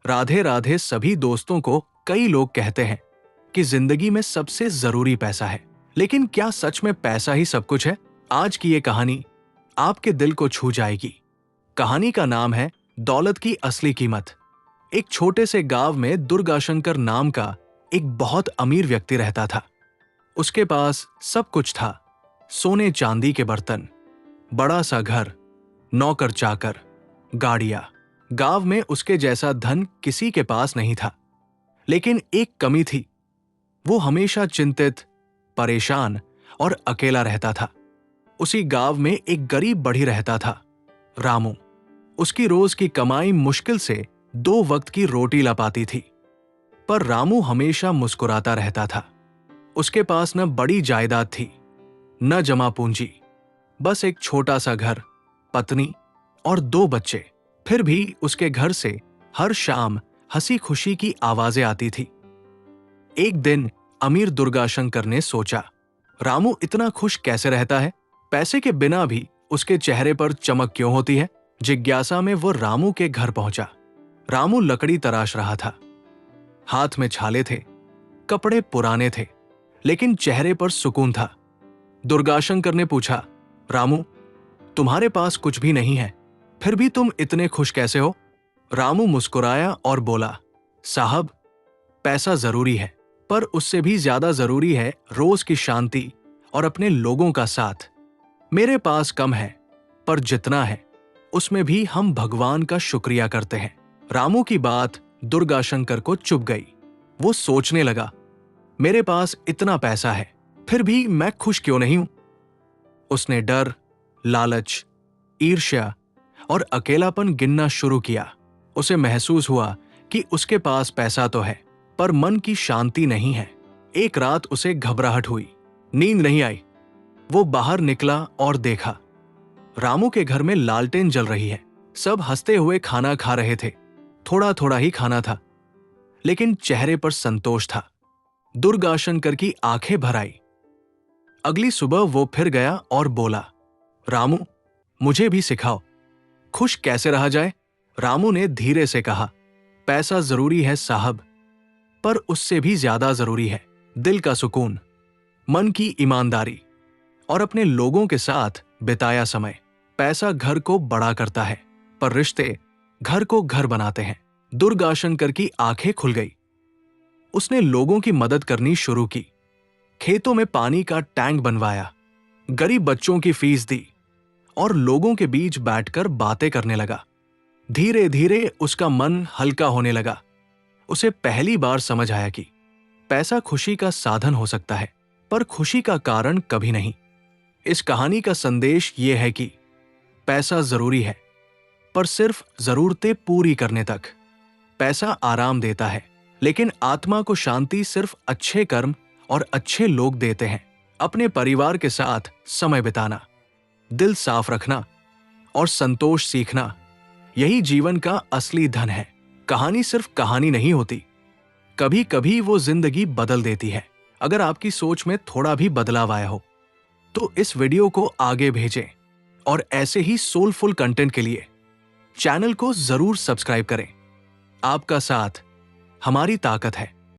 राधे राधे सभी दोस्तों को कई लोग कहते हैं कि जिंदगी में सबसे जरूरी पैसा है, लेकिन क्या सच में पैसा ही सब कुछ है? आज की ये कहानी आपके दिल को छू जाएगी। कहानी का नाम है दौलत की असली कीमत। एक छोटे से गांव में दुर्गाशंकर नाम का एक बहुत अमीर व्यक्ति रहता था। उसके पास सब कुछ था, सोने चांदी के बर्तन, बड़ा सा घर, नौकर चाकर, गाड़ियां। गांव में उसके जैसा धन किसी के पास नहीं था। लेकिन एक कमी थी, वो हमेशा चिंतित, परेशान और अकेला रहता था। उसी गांव में एक गरीब बढ़ी रहता था, रामू। उसकी रोज की कमाई मुश्किल से 2 वक्त की रोटी ला पाती थी, पर रामू हमेशा मुस्कुराता रहता था। उसके पास न बड़ी जायदाद थी, न जमा पूंजी, बस एक छोटा सा घर, पत्नी और 2 बच्चे। फिर भी उसके घर से हर शाम हंसी खुशी की आवाजें आती थी। एक दिन अमीर दुर्गाशंकर ने सोचा, रामू इतना खुश कैसे रहता है? पैसे के बिना भी उसके चेहरे पर चमक क्यों होती है? जिज्ञासा में वो रामू के घर पहुंचा। रामू लकड़ी तराश रहा था। हाथ में छाले थे, कपड़े पुराने थे, लेकिन चेहरे पर सुकून था। दुर्गाशंकर ने पूछा, रामू, तुम्हारे पास कुछ भी नहीं है, फिर भी तुम इतने खुश कैसे हो? रामू मुस्कुराया और बोला, साहब, पैसा जरूरी है, पर उससे भी ज्यादा जरूरी है रोज की शांति और अपने लोगों का साथ। मेरे पास कम है, पर जितना है उसमें भी हम भगवान का शुक्रिया करते हैं। रामू की बात दुर्गाशंकर को चुभ गई। वो सोचने लगा, मेरे पास इतना पैसा है, फिर भी मैं खुश क्यों नहीं हूं? उसने डर, लालच, ईर्ष्या और अकेलापन गिनना शुरू किया। उसे महसूस हुआ कि उसके पास पैसा तो है, पर मन की शांति नहीं है। एक रात उसे घबराहट हुई, नींद नहीं आई। वो बाहर निकला और देखा, रामू के घर में लालटेन जल रही है। सब हंसते हुए खाना खा रहे थे। थोड़ा थोड़ा ही खाना था, लेकिन चेहरे पर संतोष था। दुर्गाशंकर की आंखें भर आई। अगली सुबह वो फिर गया और बोला, रामू, मुझे भी सिखाओ, खुश कैसे रहा जाए? रामू ने धीरे से कहा, पैसा जरूरी है साहब, पर उससे भी ज्यादा जरूरी है दिल का सुकून, मन की ईमानदारी और अपने लोगों के साथ बिताया समय। पैसा घर को बड़ा करता है, पर रिश्ते घर को घर बनाते हैं। दुर्गाशंकर की आंखें खुल गई। उसने लोगों की मदद करनी शुरू की। खेतों में पानी का टैंक बनवाया, गरीब बच्चों की फीस दी और लोगों के बीच बैठकर बातें करने लगा। धीरे धीरे उसका मन हल्का होने लगा। उसे पहली बार समझ आया कि पैसा खुशी का साधन हो सकता है, पर खुशी का कारण कभी नहीं। इस कहानी का संदेश यह है कि पैसा जरूरी है, पर सिर्फ जरूरतें पूरी करने तक। पैसा आराम देता है, लेकिन आत्मा को शांति सिर्फ अच्छे कर्म और अच्छे लोग देते हैं। अपने परिवार के साथ समय बिताना, दिल साफ रखना और संतोष सीखना, यही जीवन का असली धन है। कहानी सिर्फ कहानी नहीं होती, कभी कभी वो जिंदगी बदल देती है। अगर आपकी सोच में थोड़ा भी बदलाव आया हो तो इस वीडियो को आगे भेजें और ऐसे ही सोलफुल कंटेंट के लिए चैनल को जरूर सब्सक्राइब करें। आपका साथ हमारी ताकत है।